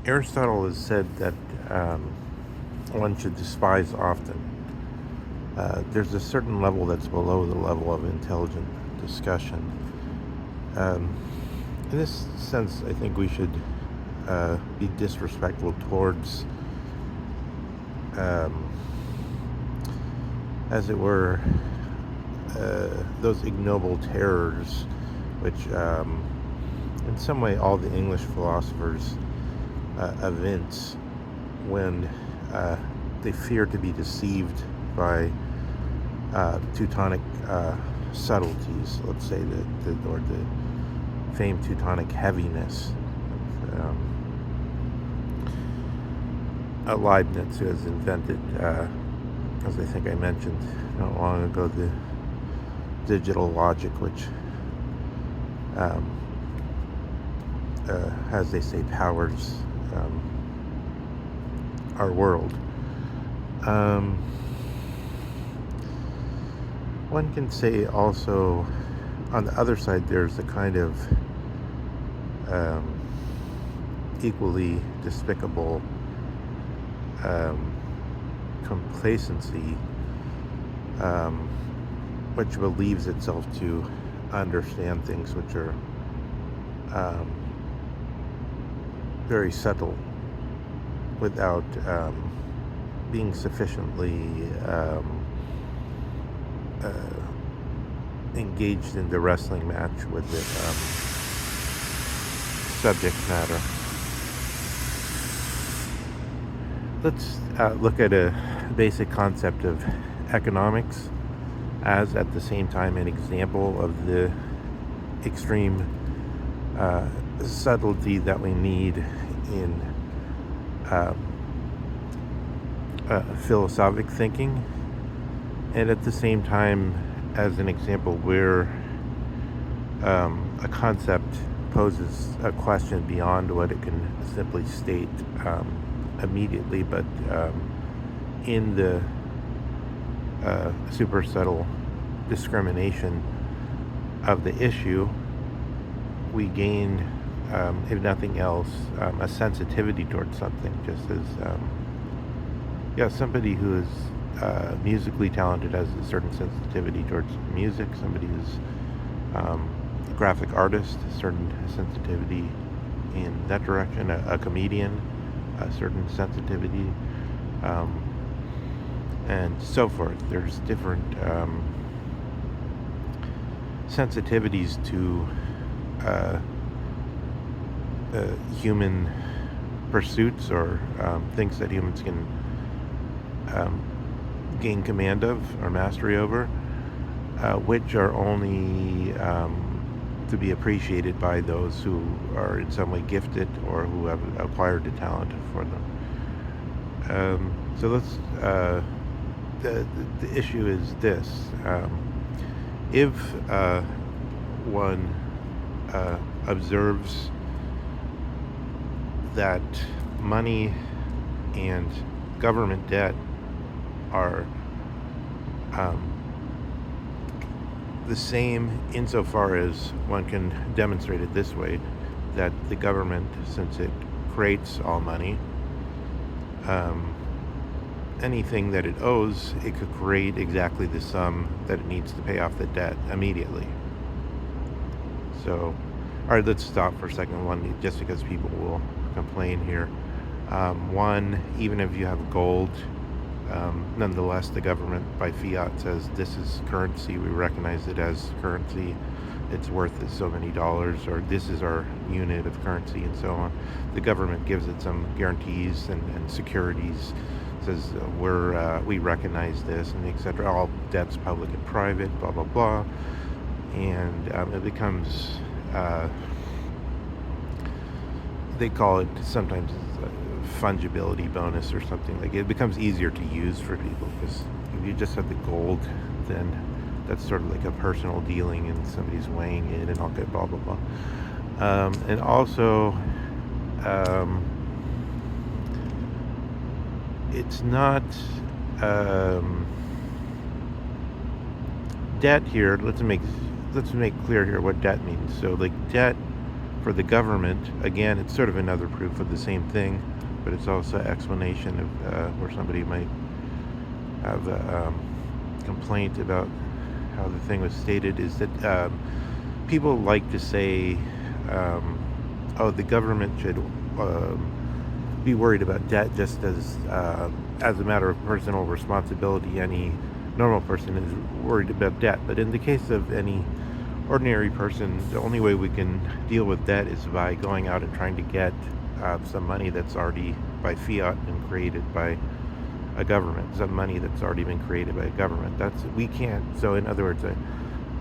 Aristotle has said that um, one should despise often. There's a certain level that's below the level of intelligent discussion. Um, in this sense, I think we should be disrespectful towards, um, as it were, those ignoble terrors, which, in some way, all the English philosophers evince when they fear to be deceived by Teutonic subtleties, let's say, or the famed Teutonic heaviness. Leibniz has invented, as I think I mentioned not long ago, the digital logic, which, um, as they say, powers our world. One can say also, on the other side, there's a kind of equally despicable complacency, which believes itself to understand things which are very subtle without being sufficiently engaged in the wrestling match with the subject matter. Let's look at a basic concept of economics as, at the same time, an example of the extreme subtlety that we need in philosophic thinking, and at the same time, as an example where a concept poses a question beyond what it can simply state immediately, but in the super subtle discrimination of the issue, we gain, if nothing else, a sensitivity towards something. Just as somebody who is musically talented has a certain sensitivity towards music. Somebody who's a graphic artist, a certain sensitivity in that direction. A comedian, a certain sensitivity, and so forth. There's different sensitivities to human pursuits, or things that humans can gain command of or mastery over, which are only to be appreciated by those who are in some way gifted or who have acquired the talent for them. So let's. The issue is this: if one observes that money and government debt are the same, insofar as one can demonstrate it this way, that the government, since it creates all money, anything that it owes, it could create exactly the sum that it needs to pay off the debt immediately. So, all right, let's stop for a second. One, just because people will complain here. One, even if you have gold, nonetheless, the government by fiat says this is currency. We recognize it as currency. It's worth so many dollars, or this is our unit of currency, and so on. The government gives it some guarantees and securities. Says we recognize this, and etc. All debts, public and private, blah blah blah, and it becomes. They call it sometimes a fungibility bonus or something. Like, it becomes easier to use for people, because if you just have the gold, then that's sort of like a personal dealing, and somebody's weighing it, and all that blah blah blah. And also, it's not debt here. Let's make clear here what debt means. So, like, debt For the government, again, it's sort of another proof of the same thing, but it's also an explanation of where somebody might have a complaint about how the thing was stated, is that people like to say, oh, the government should be worried about debt just as a matter of personal responsibility. Any normal person is worried about debt. But in the case of any ordinary person, the only way we can deal with debt is by going out and trying to get some money that's already by fiat and created by a government, some money that's already been created by a government. We can't. So in other words,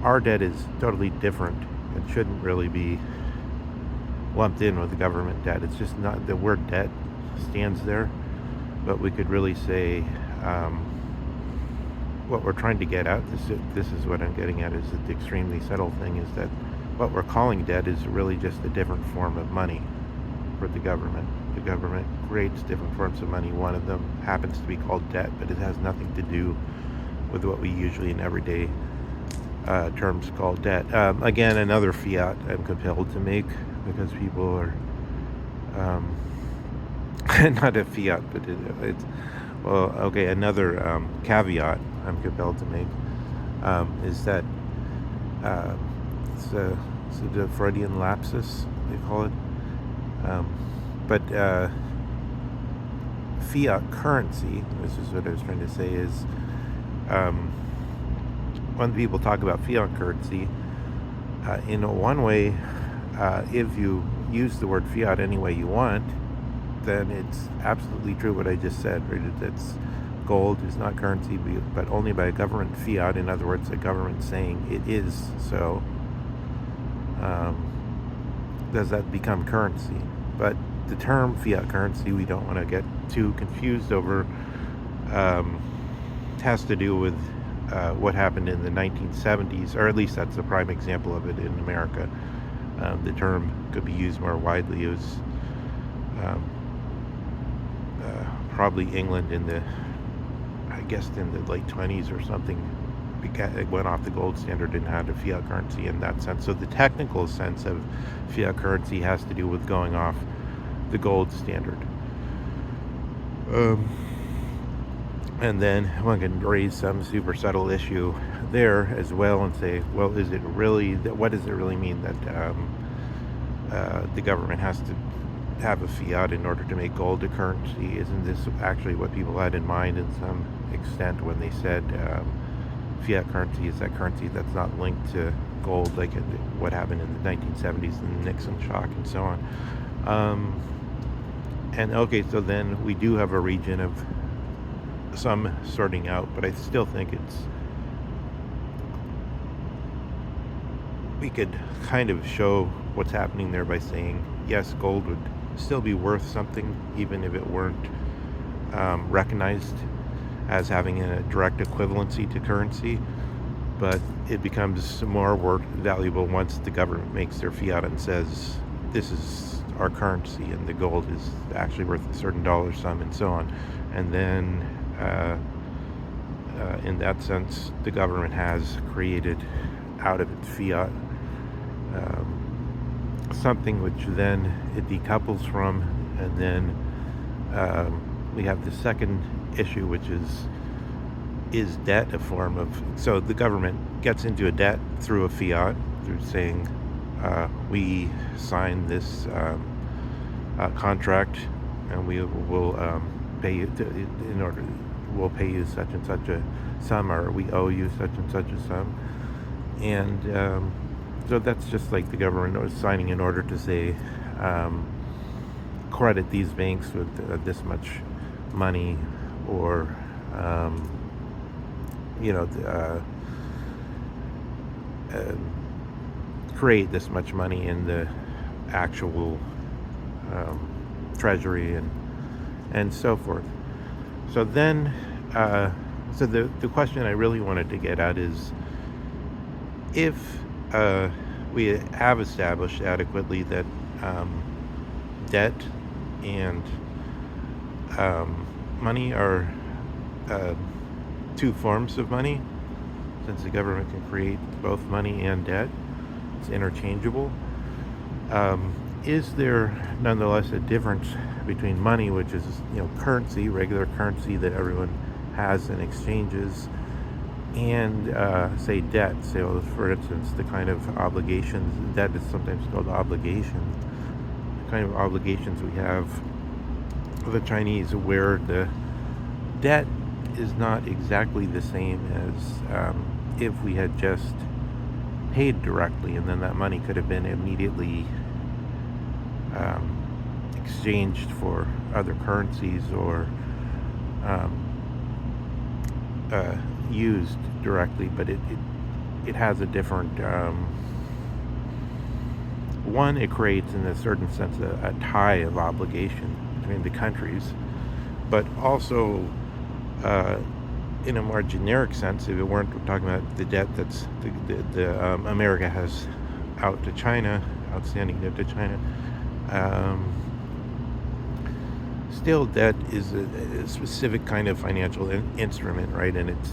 our debt is totally different. It shouldn't really be lumped in with the government debt. It's just not, the word debt stands there, but we could really say what we're trying to get at, this is what I'm getting at, is that the extremely subtle thing is that what we're calling debt is really just a different form of money for the government. The government creates different forms of money. One of them happens to be called debt, but it has nothing to do with what we usually in everyday terms call debt. Again, another fiat I'm compelled to make because people are not a fiat, but it's well, okay. Another caveat I'm compelled to make is that it's the Freudian lapsus, they call it. But fiat currency, this is what I was trying to say, is when people talk about fiat currency, in one way, if you use the word fiat any way you want, then it's absolutely true what I just said, right? That's gold is not currency, but only by a government fiat. In other words, a government saying it is so. Does that become currency? But the term fiat currency, we don't want to get too confused over, has to do with what happened in the 1970s, or at least that's a prime example of it in America. The term could be used more widely. It was probably England in the late 20s or something. It went off the gold standard and had a fiat currency in that sense. So the technical sense of fiat currency has to do with going off the gold standard. And then one can raise some super subtle issue there as well and say, well, what does it really mean that the government has to have a fiat in order to make gold a currency? Isn't this actually what people had in mind in some extent when they said fiat currency is that currency that's not linked to gold, like what happened in the 1970s and the Nixon shock and so on. And okay, so then we do have a region of some sorting out, but I still think we could kind of show what's happening there by saying, yes, gold would still be worth something even if it weren't recognized as having a direct equivalency to currency, but it becomes more valuable once the government makes their fiat and says this is our currency and the gold is actually worth a certain dollar sum and so on. And then in that sense, the government has created out of its fiat something which then it decouples from, and then we have the second issue, which is debt a form of, so the government gets into a debt through a fiat, through saying we signed this contract and we will pay you we'll pay you such and such a sum, or we owe you such and such a sum. And so that's just like the government was signing an order to say credit these banks with this much money, or create this much money in the actual treasury and so forth. So then so the question I really wanted to get at is, if we have established adequately that debt and money are two forms of money, since the government can create both money and debt, it's interchangeable, Is there nonetheless a difference between money, which is currency, regular currency that everyone has and exchanges, and say debt? So, for instance, the kind of obligations, debt is sometimes called obligation, the kind of obligations we have for the Chinese, where the debt is not exactly the same as if we had just paid directly, and then that money could have been immediately exchanged for other currencies or um, used directly, but it has a different one. It creates, in a certain sense, a tie of obligation between the countries, but also in a more generic sense, if it weren't talking about the debt that's America has out to China, outstanding debt to China, still debt is a specific kind of financial instrument, right? And it's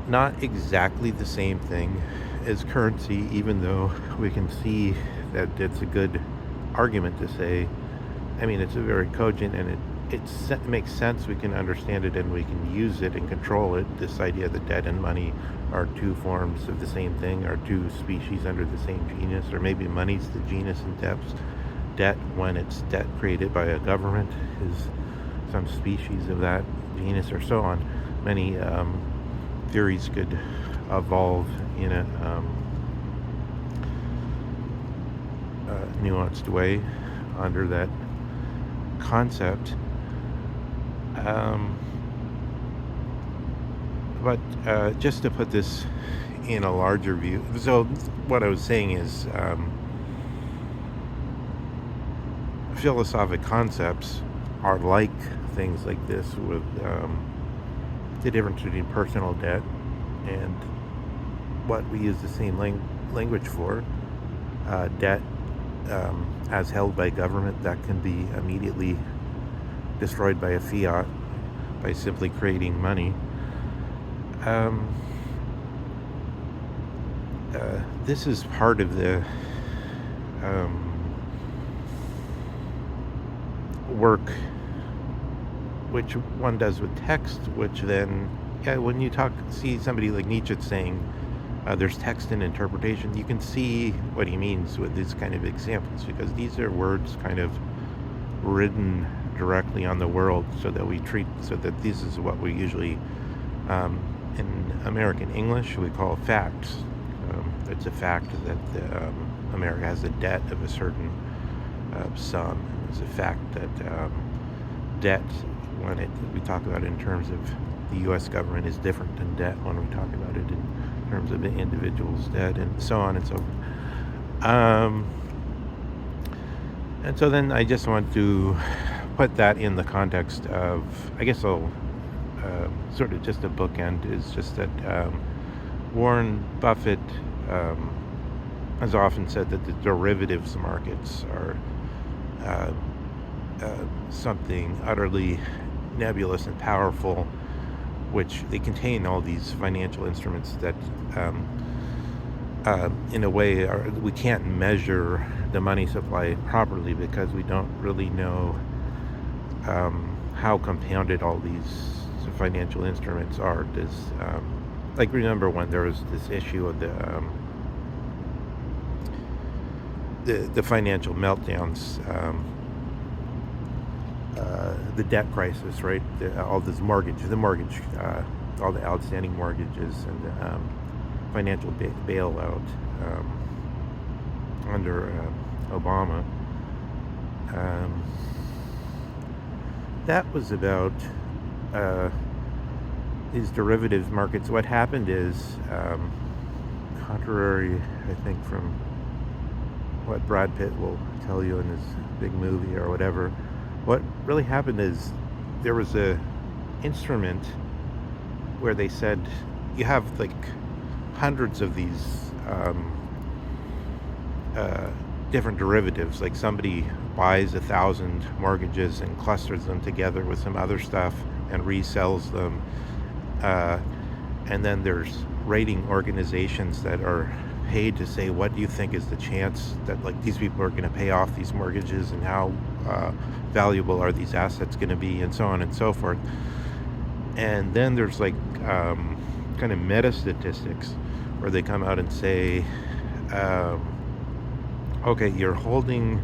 not exactly the same thing as currency, even though we can see that it's a good argument to say. I mean, it's a very cogent, and it makes sense. We can understand it and we can use it and control it. This idea that debt and money are two forms of the same thing, or two species under the same genus, or maybe money's the genus and debt, when it's debt created by a government, is some species of that genus, or so on. Many theories could evolve in a nuanced way under that concept. But just to put this in a larger view, so what I was saying is philosophic concepts are like things like this, with the difference between personal debt and what we use the same language for, debt as held by government that can be immediately destroyed by a fiat by simply creating money. This is part of the work which one does with text, which then, when you see somebody like Nietzsche saying there's text and interpretation, you can see what he means with these kind of examples, because these are words kind of written directly on the world, so that this is what we usually in American English we call facts. It's a fact that America has a debt of a certain sum. It's a fact that debt, when we talk about it in terms of the U.S. government, is different than debt when we talk about it in terms of the individual's debt, and so on and so forth. And so then I just want to put that in the context of, I guess I'll sort of just a bookend, is just that Warren Buffett has often said that the derivatives markets are something utterly nebulous and powerful, which they contain all these financial instruments that in a way we can't measure the money supply properly, because we don't really know how compounded all these financial instruments are. Like, remember when there was this issue of the financial meltdowns, the debt crisis, right? All this mortgage, all the outstanding mortgages, and the financial bailout under Obama. That was about these derivatives markets. What happened is, contrary, I think, from what Brad Pitt will tell you in his big movie or whatever, what really happened is there was a instrument where they said you have like hundreds of these different derivatives. Like, somebody buys 1,000 mortgages and clusters them together with some other stuff and resells them, and then there's rating organizations that are paid to say what do you think is the chance that like these people are going to pay off these mortgages, and how valuable are these assets going to be, and so on and so forth. And then there's like kind of meta statistics where they come out and say, okay, you're holding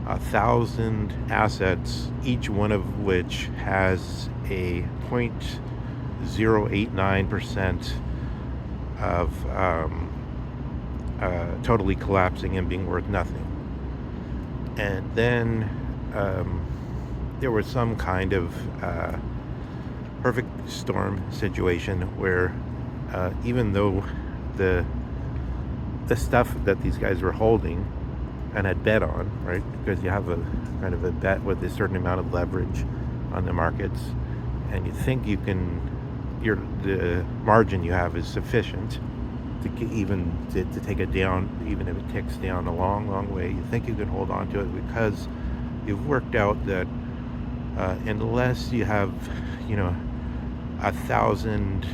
1,000 assets, each one of which has a 0.089% of totally collapsing and being worth nothing. And then there was some kind of perfect storm situation where even though the stuff that these guys were holding and had bet on, right? Because you have a kind of a bet with a certain amount of leverage on the markets, and you think you can, the margin you have is sufficient to to take it down, even if it ticks down a long, long way. You think you can hold on to it because you've worked out that unless you have, 1,000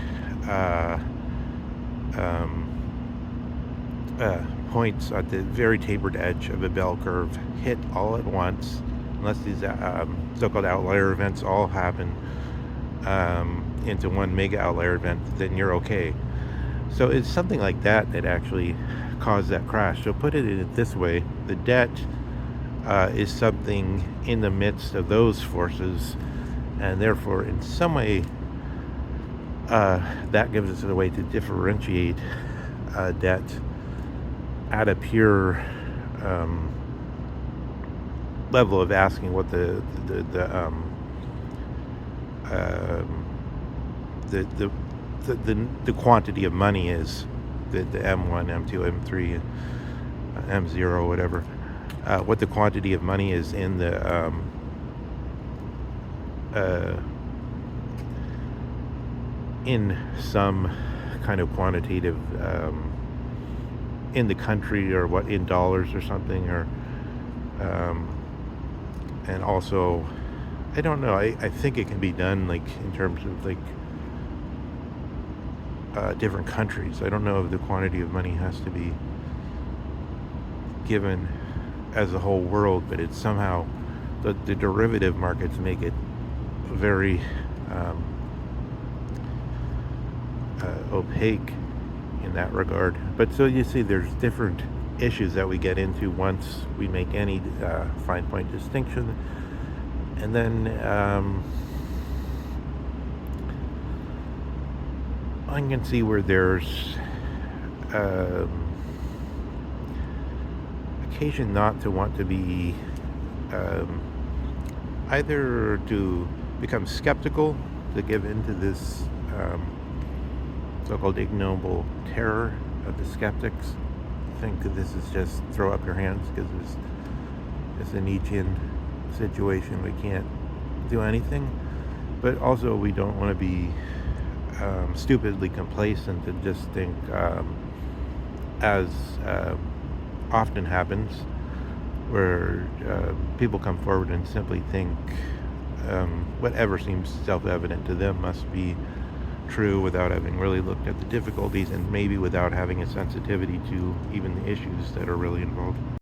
points at the very tapered edge of a bell curve hit all at once, unless these so-called outlier events all happen into one mega outlier event, then you're okay. So it's something like that that actually caused that crash. So put it this way, the debt is something in the midst of those forces, and therefore in some way that gives us a way to differentiate debt at a pure level of asking what the quantity of money is, the M1, M2, M3, M0, whatever, what the quantity of money is in the in some kind of quantitative in the country, or what, in dollars or something, or and also I don't know, I think it can be done like in terms of like different countries. I don't know if the quantity of money has to be given as a whole world, but it's somehow the derivative markets make it very opaque in that regard. But so you see, there's different issues that we get into once we make any fine point distinction. And then I can see where there's occasion not to want to be either to become skeptical, to give into this so-called ignoble terror of the skeptics. Think that this is just throw up your hands because it's a Nietzschean situation. We can't do anything. But also we don't want to be stupidly complacent and just think, as often happens, where people come forward and simply think whatever seems self-evident to them must be true, without having really looked at the difficulties, and maybe without having a sensitivity to even the issues that are really involved.